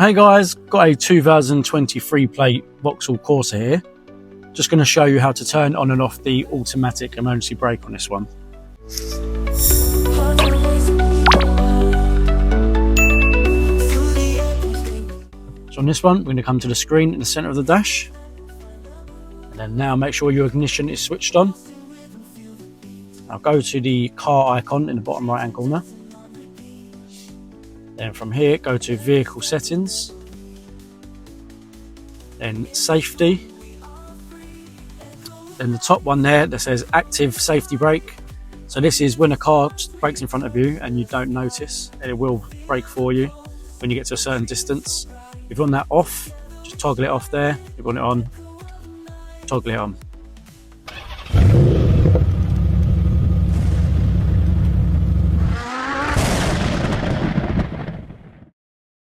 Hey guys, got a 2023 plate Vauxhall Corsa here. Just going to show you how to turn on and off the automatic emergency brake on this one. So on this one, we're going to come to the screen in the center of the dash. And then now make sure your ignition is switched on. Now go to the car icon in the bottom right hand corner. Then from here, go to vehicle settings. Then safety. Then the top one there that says active safety brake. So this is when a car brakes in front of you and you don't notice, and it will brake for you when you get to a certain distance. If you want that off, just toggle it off there. If you want it on, toggle it on.